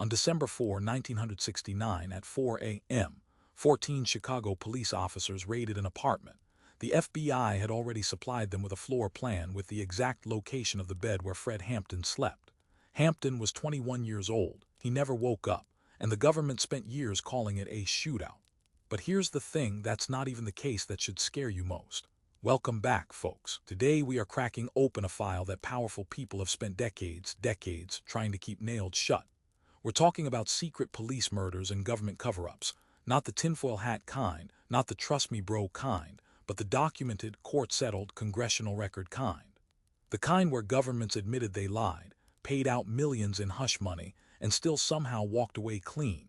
On December 4, 1969, at 4 a.m., 14 Chicago police officers raided an apartment. The FBI had already supplied them with a floor plan with the exact location of the bed where Fred Hampton slept. Hampton was 21 years old. He never woke up, and the government spent years calling it a shootout. But here's the thing, that's not even the case that should scare you most. Welcome back, folks. Today we are cracking open a file that powerful people have spent decades trying to keep nailed shut. We're talking about secret police murders and government cover-ups. Not the tinfoil hat kind, not the trust me bro kind, but the documented, court-settled, congressional record kind. The kind where governments admitted they lied, paid out millions in hush money, and still somehow walked away clean.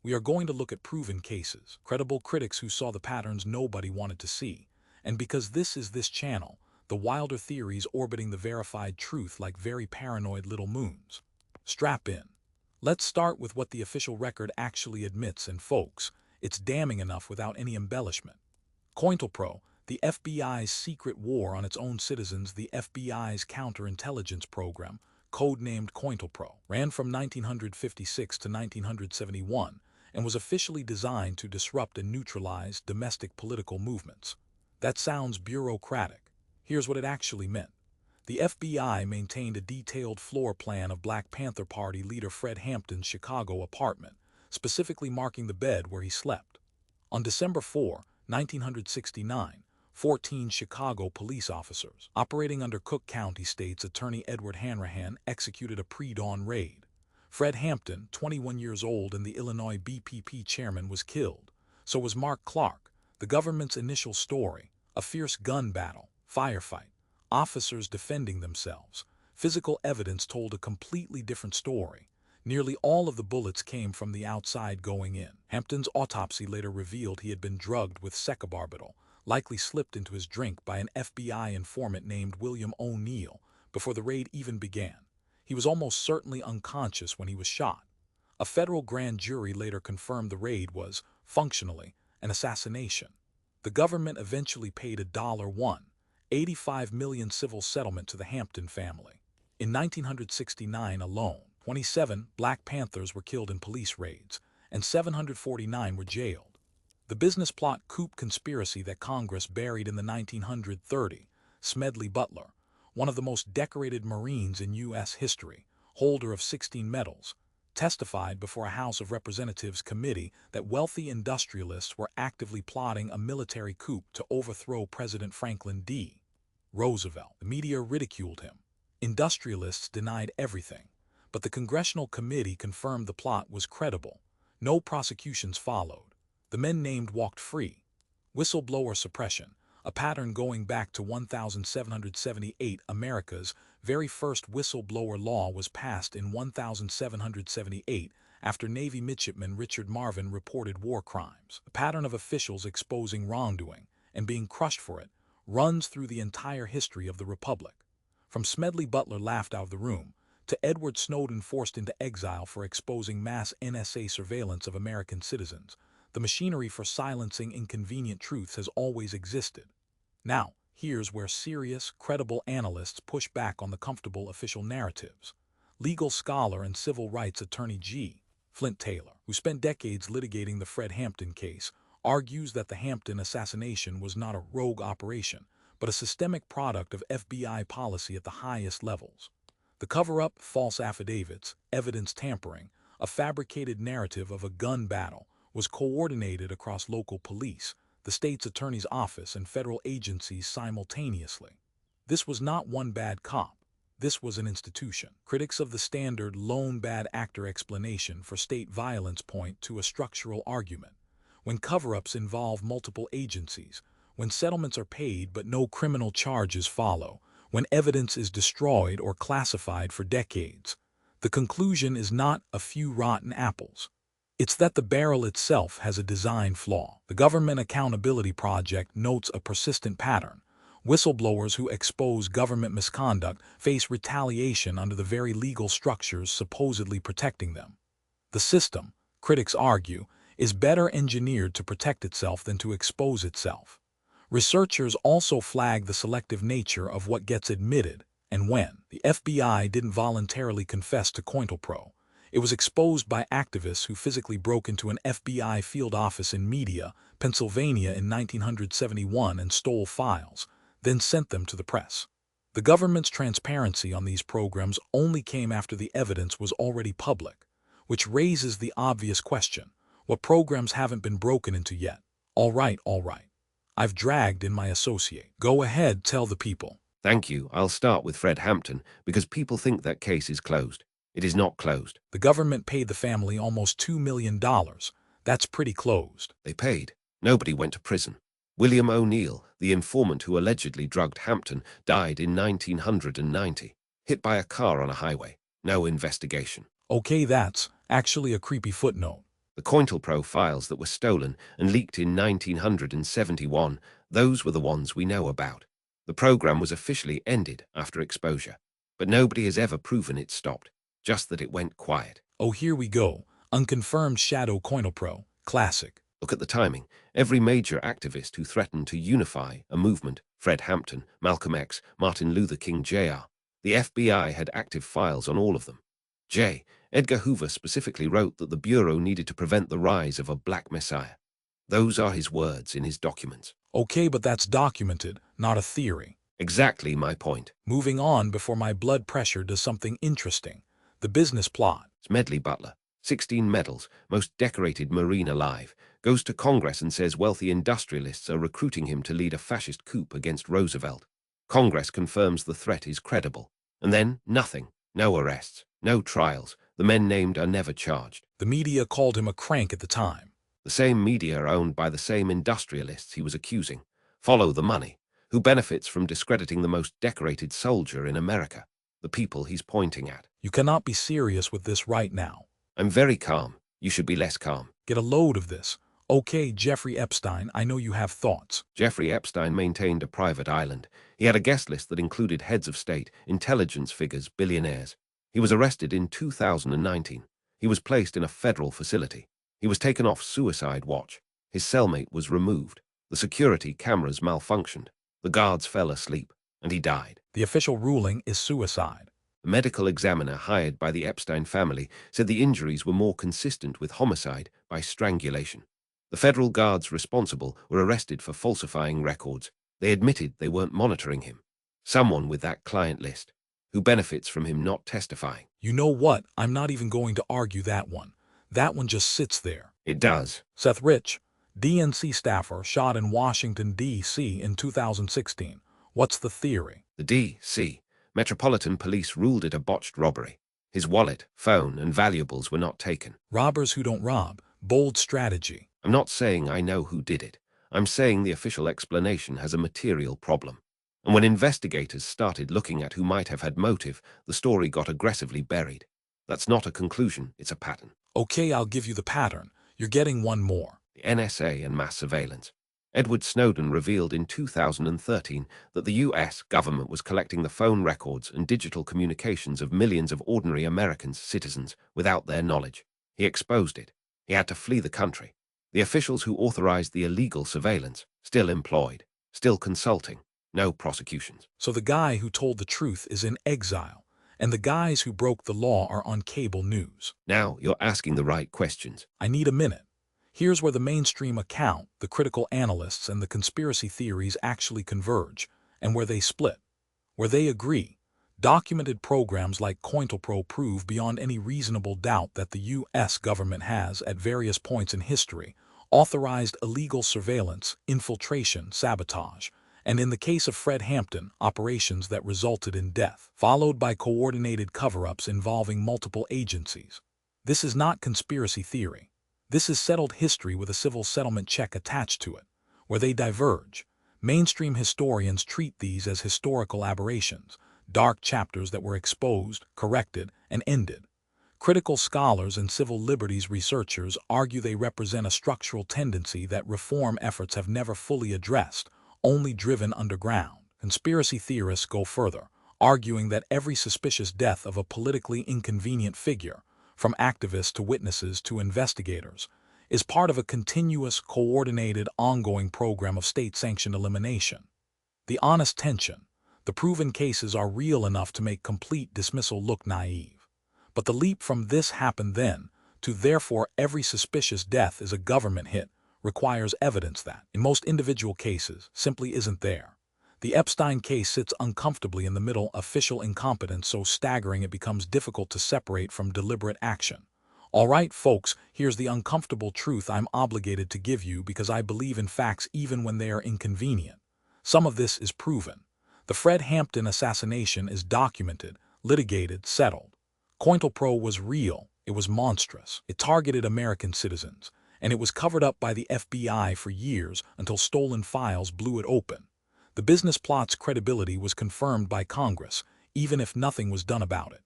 We are going to look at proven cases, credible critics who saw the patterns nobody wanted to see. And because this is this channel, the wilder theories orbiting the verified truth like very paranoid little moons. Strap in. Let's start with what the official record actually admits, and folks, it's damning enough without any embellishment. COINTELPRO, the FBI's secret war on its own citizens, the FBI's counterintelligence program, codenamed COINTELPRO, ran from 1956 to 1971 and was officially designed to disrupt and neutralize domestic political movements. That sounds bureaucratic. Here's what it actually meant. The FBI maintained a detailed floor plan of Black Panther Party leader Fred Hampton's Chicago apartment, specifically marking the bed where he slept. On December 4, 1969, 14 Chicago police officers, operating under Cook County State's Attorney Edward Hanrahan, executed a pre-dawn raid. Fred Hampton, 21 years old and the Illinois BPP chairman, was killed. So was Mark Clark, the government's initial story, a fierce gun battle, firefight. Officers defending themselves. Physical evidence told a completely different story. Nearly all of the bullets came from the outside going in. Hampton's autopsy later revealed he had been drugged with secobarbital, likely slipped into his drink by an FBI informant named William O'Neill before the raid even began. He was almost certainly unconscious when he was shot. A federal grand jury later confirmed the raid was, functionally, an assassination. The government eventually paid a $1.85 million civil settlement to the Hampton family. In 1969 alone, 27 Black Panthers were killed in police raids, and 749 were jailed. The business plot coup conspiracy that Congress buried in the 1930s, Smedley Butler, one of the most decorated Marines in U.S. history, holder of 16 medals, testified before a House of Representatives committee that wealthy industrialists were actively plotting a military coup to overthrow President Franklin D. Roosevelt. The media ridiculed him. Industrialists denied everything, but the congressional committee confirmed the plot was credible. No prosecutions followed. The men named walked free. Whistleblower suppression, a pattern going back to 1778. America's very first whistleblower law was passed in 1778 after Navy midshipman Richard Marvin reported war crimes. A pattern of officials exposing wrongdoing and being crushed for it runs through the entire history of the Republic. From Smedley Butler laughed out of the room, to Edward Snowden forced into exile for exposing mass NSA surveillance of American citizens, the machinery for silencing inconvenient truths has always existed. Now, here's where serious, credible analysts push back on the comfortable official narratives. Legal scholar and civil rights attorney G. Flint Taylor, who spent decades litigating the Fred Hampton case, argues that the Hampton assassination was not a rogue operation, but a systemic product of FBI policy at the highest levels. The cover-up, false affidavits, evidence tampering, a fabricated narrative of a gun battle was coordinated across local police, the state's attorney's office, and federal agencies simultaneously. This was not one bad cop. This was an institution. Critics of the standard lone bad actor explanation for state violence point to a structural argument. When cover-ups involve multiple agencies, when settlements are paid but no criminal charges follow, when evidence is destroyed or classified for decades, the conclusion is not a few rotten apples. It's that the barrel itself has a design flaw. The Government Accountability Project notes a persistent pattern. Whistleblowers who expose government misconduct face retaliation under the very legal structures supposedly protecting them. The system, critics argue, is better engineered to protect itself than to expose itself. Researchers also flag the selective nature of what gets admitted and when. The FBI didn't voluntarily confess to COINTELPRO. It was exposed by activists who physically broke into an FBI field office in Media, Pennsylvania in 1971 and stole files, then sent them to the press. The government's transparency on these programs only came after the evidence was already public, which raises the obvious question: what programs haven't been broken into yet? All right. I've dragged in my associate. Go ahead, tell the people. Thank you. I'll start with Fred Hampton, because people think that case is closed. It is not closed. The government paid the family almost $2 million. That's pretty closed. They paid. Nobody went to prison. William O'Neill, the informant who allegedly drugged Hampton, died in 1990, hit by a car on a highway. No investigation. Okay, that's actually a creepy footnote. The COINTELPRO files that were stolen and leaked in 1971, those were the ones we know about. The program was officially ended after exposure, but nobody has ever proven it stopped, just that it went quiet. Oh, here we go. Unconfirmed shadow COINTELPRO. Classic. Look at the timing. Every major activist who threatened to unify a movement, Fred Hampton, Malcolm X, Martin Luther King Jr., the FBI had active files on all of them. Edgar Hoover specifically wrote that the Bureau needed to prevent the rise of a black messiah. Those are his words in his documents. Okay, but that's documented, not a theory. Exactly my point. Moving on before my blood pressure does something interesting. The business plot. Smedley Butler, 16 medals, most decorated Marine alive, goes to Congress and says wealthy industrialists are recruiting him to lead a fascist coup against Roosevelt. Congress confirms the threat is credible. And then nothing. No arrests, no trials. The men named are never charged. The media called him a crank at the time. The same media owned by the same industrialists he was accusing. Follow the money. Who benefits from discrediting the most decorated soldier in America? The people he's pointing at. You cannot be serious with this right now. I'm very calm. You should be less calm. Get a load of this. Okay, Jeffrey Epstein, I know you have thoughts. Jeffrey Epstein maintained a private island. He had a guest list that included heads of state, intelligence figures, billionaires. He was arrested in 2019. He was placed in a federal facility. He was taken off suicide watch. His cellmate was removed. The security cameras malfunctioned. The guards fell asleep, and he died. The official ruling is suicide. The medical examiner hired by the Epstein family said the injuries were more consistent with homicide by strangulation. The federal guards responsible were arrested for falsifying records. They admitted they weren't monitoring him. Someone with that client list, who benefits from him not testifying. You know what? I'm not even going to argue that one. That one just sits there. It does. Seth Rich, DNC staffer, shot in Washington, D.C. in 2016. What's the theory? The D.C. Metropolitan Police ruled it a botched robbery. His wallet, phone, and valuables were not taken. Robbers who don't rob. Bold strategy. I'm not saying I know who did it. I'm saying the official explanation has a material problem. And when investigators started looking at who might have had motive, the story got aggressively buried. That's not a conclusion, it's a pattern. Okay, I'll give you the pattern. You're getting one more. The NSA and mass surveillance. Edward Snowden revealed in 2013 that the U.S. government was collecting the phone records and digital communications of millions of ordinary American citizens without their knowledge. He exposed it. He had to flee the country. The officials who authorized the illegal surveillance, still employed, still consulting, no prosecutions. So the guy who told the truth is in exile, and the guys who broke the law are on cable news. Now you're asking the right questions. I need a minute. Here's where the mainstream account, the critical analysts, and the conspiracy theories actually converge, and where they split, where they agree. Documented programs like COINTELPRO prove beyond any reasonable doubt that the U.S. government has, at various points in history, authorized illegal surveillance, infiltration, sabotage, and in the case of Fred Hampton, operations that resulted in death, followed by coordinated cover-ups involving multiple agencies. This is not conspiracy theory. This is settled history with a civil settlement check attached to it, where they diverge. Mainstream historians treat these as historical aberrations, dark chapters that were exposed, corrected, and ended. Critical scholars and civil liberties researchers argue they represent a structural tendency that reform efforts have never fully addressed, only driven underground. Conspiracy theorists go further, arguing that every suspicious death of a politically inconvenient figure, from activists to witnesses to investigators, is part of a continuous, coordinated, ongoing program of state-sanctioned elimination. The honest tension. The proven cases are real enough to make complete dismissal look naive. But the leap from "this happened then" to "therefore every suspicious death is a government hit" requires evidence that, in most individual cases, simply isn't there. The Epstein case sits uncomfortably in the middle, official incompetence so staggering it becomes difficult to separate from deliberate action. All right, folks, here's the uncomfortable truth I'm obligated to give you because I believe in facts even when they are inconvenient. Some of this is proven. The Fred Hampton assassination is documented, litigated, settled. COINTELPRO was real, it was monstrous, it targeted American citizens, and it was covered up by the FBI for years until stolen files blew it open. The business plot's credibility was confirmed by Congress, even if nothing was done about it.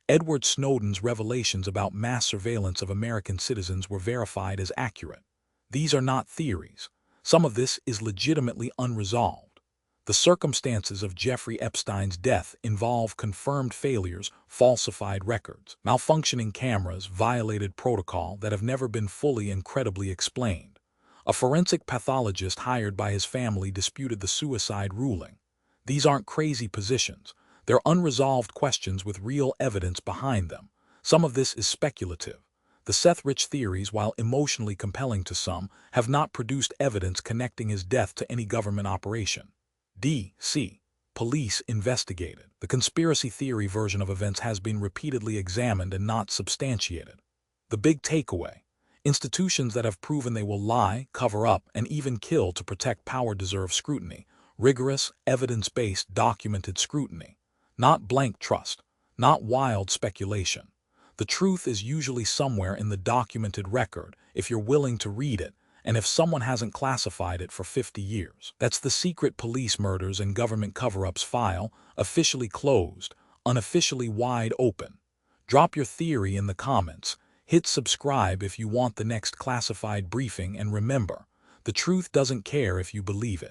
Edward Snowden's revelations about mass surveillance of American citizens were verified as accurate. These are not theories. Some of this is legitimately unresolved. The circumstances of Jeffrey Epstein's death involve confirmed failures, falsified records, malfunctioning cameras, violated protocol that have never been fully and credibly explained. A forensic pathologist hired by his family disputed the suicide ruling. These aren't crazy positions. They're unresolved questions with real evidence behind them. Some of this is speculative. The Seth Rich theories, while emotionally compelling to some, have not produced evidence connecting his death to any government operation. D.C. Police investigated. The conspiracy theory version of events has been repeatedly examined and not substantiated. The big takeaway: institutions that have proven they will lie, cover up, and even kill to protect power deserve scrutiny. Rigorous, evidence-based, documented scrutiny. Not blank trust. Not wild speculation. The truth is usually somewhere in the documented record if you're willing to read it, and if someone hasn't classified it for 50 years. That's the secret police murders and government cover-ups file, officially closed, unofficially wide open. Drop your theory in the comments. Hit subscribe if you want the next classified briefing, and remember, the truth doesn't care if you believe it.